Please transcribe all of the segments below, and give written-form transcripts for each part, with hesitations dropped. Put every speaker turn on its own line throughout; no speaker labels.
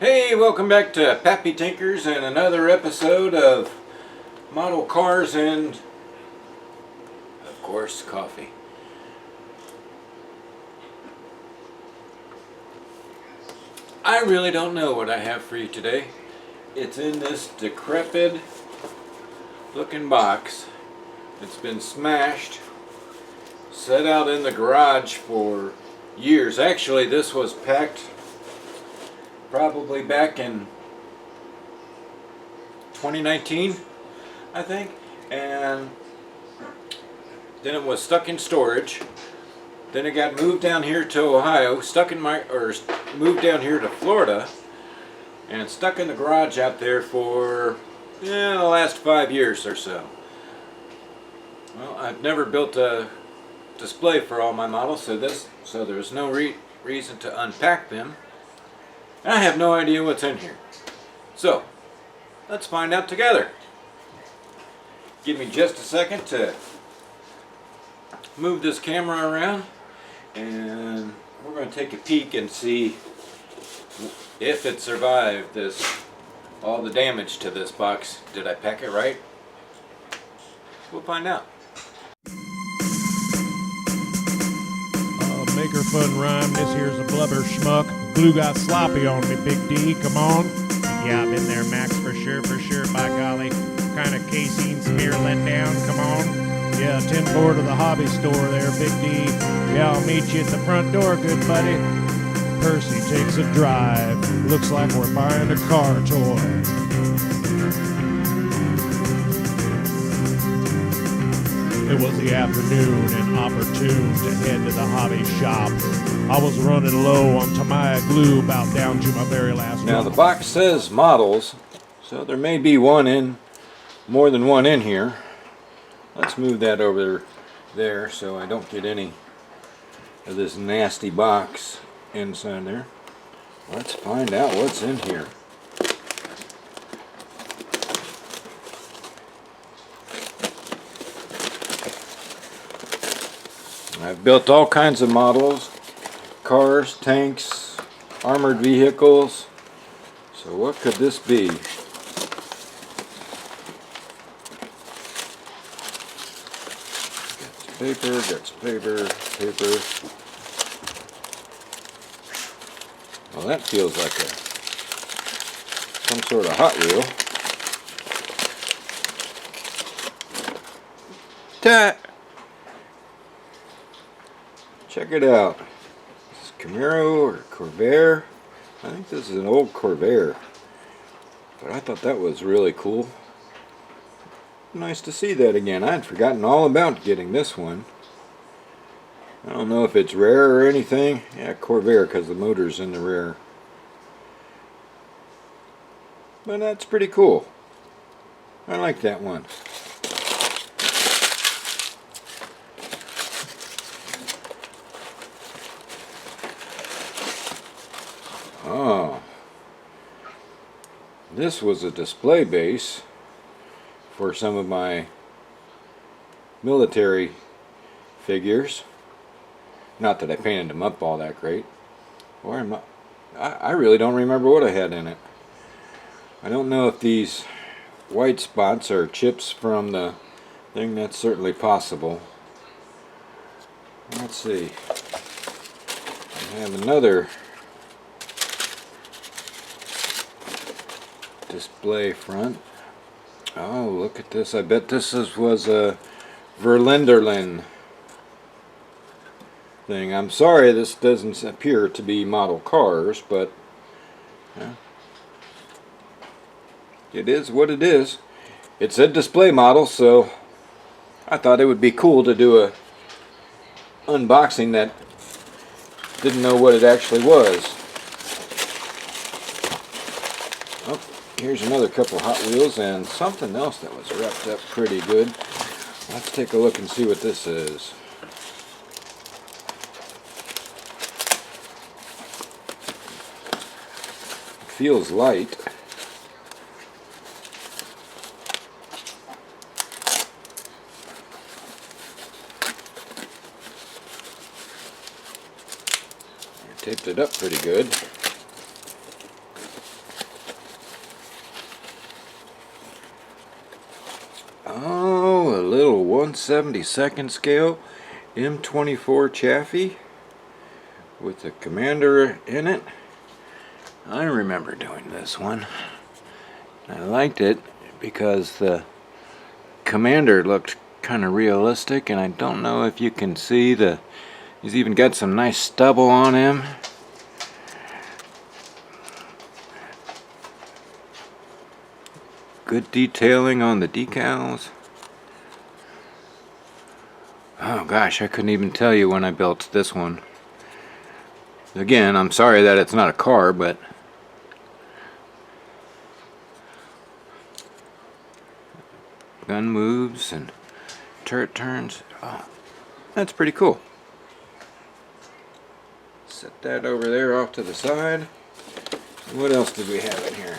Hey, welcome back to Pappy Tinkers and another episode of model cars and, of course, coffee. I really don't know what I have for you today. It's in this decrepit looking box. It's been smashed, set out in the garage for years. Actually, this was packed probably back in 2019, I think, and then it was stuck in storage. Then it got moved down here to Ohio, moved down here to Florida, and stuck in the garage out there for the last 5 years or so. Well, I've never built a display for all my models, so there's no reason to unpack them. And I have no idea what's in here. So, let's find out together. Give me just a second to move this camera around, and we're going to take a peek and see if it survived all the damage to this box. Did I pack it right? We'll find out.
Maker fun rhyme, this here's a blubber schmuck. Glue got sloppy on me, Big D, come on. Yeah, I've been there, Max, for sure, by golly. Kind of casein smear let down, come on. Yeah, 10-4 to the hobby store there, Big D. Yeah, I'll meet you at the front door, good buddy. Percy takes a drive. Looks like we're buying a car toy. It was the afternoon and opportune to head to the hobby shop. I was running low on Tamiya glue, about down to my very last
Now
drop.
the box says models, so there may be more than one in here. Let's move that over there so I don't get any of this nasty box inside there. Let's find out what's in here. I've built all kinds of models, cars, tanks, armored vehicles. So what could this be? Gets paper. Well, that feels like some sort of Hot Wheel. Check it out. This is Camaro or Corvair. I think this is an old Corvair. But I thought that was really cool. Nice to see that again. I had forgotten all about getting this one. I don't know if it's rare or anything. Yeah, Corvair, because the motor's in the rear. But that's pretty cool. I like that one. Oh, this was a display base for some of my military figures. Not that I painted them up all that great. Or I really don't remember what I had in it. I don't know if these white spots are chips from the thing. That's certainly possible. Let's see. I have another display front. Oh, look at this. I bet this was a Verlinderlin thing. I'm sorry this doesn't appear to be model cars, but yeah, it is what it is. It's a display model, so I thought it would be cool to do a unboxing that didn't know what it actually was. Oh, here's another couple Hot Wheels and something else that was wrapped up pretty good. Let's take a look and see what this is. Feels light. Taped it up pretty good. 1/72 scale M24 chassis with the Commander in it. I remember doing this one. I liked it because the Commander looked kind of realistic, and I don't know if you can see he's even got some nice stubble on him. Good detailing on the decals. Oh gosh, I couldn't even tell you when I built this one. Again, I'm sorry that it's not a car, but gun moves and turret turns. Oh, that's pretty cool. Set that over there off to the side. What else did we have in here?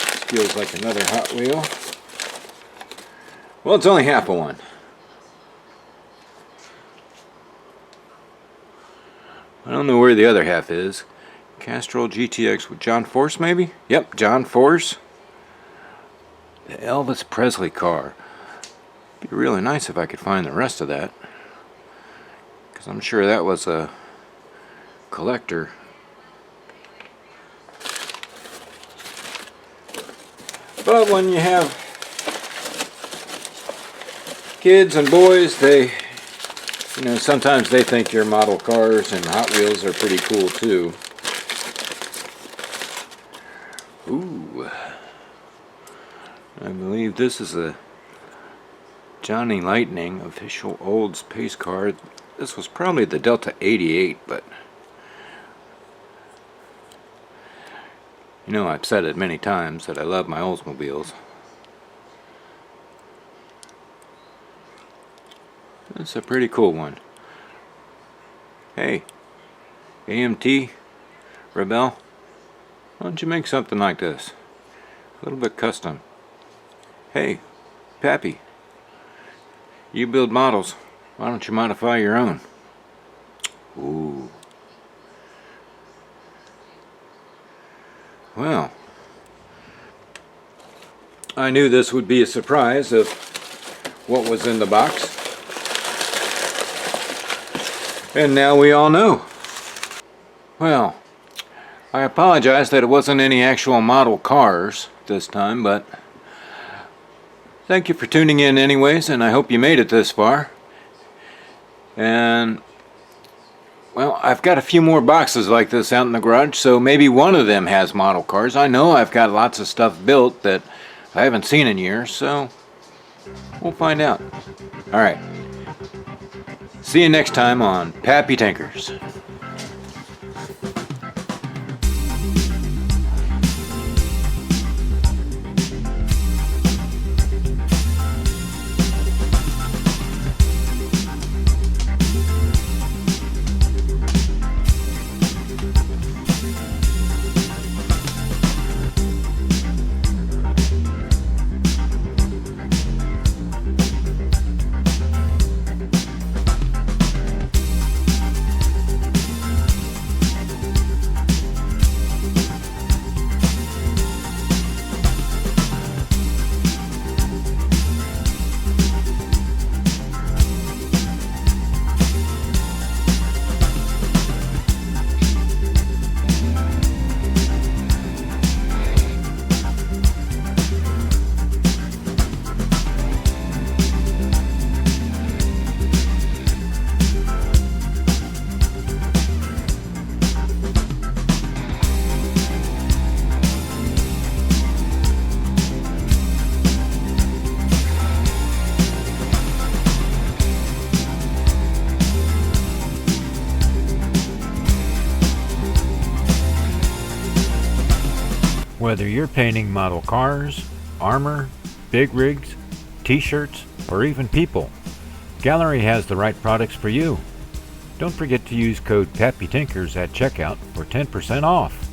This feels like another Hot Wheel. Well, it's only half of one. I don't know where the other half is. Castrol GTX with John Force, maybe? Yep, John Force. The Elvis Presley car. It'd be really nice if I could find the rest of that, because I'm sure that was a collector. But when you have kids and boys, sometimes they think your model cars and Hot Wheels are pretty cool too. Ooh. I believe this is a Johnny Lightning official Olds pace car. This was probably the Delta 88, but I've said it many times that I love my Oldsmobiles. It's a pretty cool one. Hey, AMT, Rebel, why don't you make something like this? A little bit custom. Hey, Pappy, you build models, why don't you modify your own? Ooh. Well, I knew this would be a surprise of what was in the box. And now we all know. Well, I apologize that it wasn't any actual model cars this time, but thank you for tuning in anyways, and I hope you made it this far. And well, I've got a few more boxes like this out in the garage, so maybe one of them has model cars. I know I've got lots of stuff built that I haven't seen in years, so we'll find out. Alright. See you next time on Pappy Tinkers. Whether you're painting model cars, armor, big rigs, t-shirts, or even people, Gallery has the right products for you. Don't forget to use code PAPPYTINKERS at checkout for 10% off.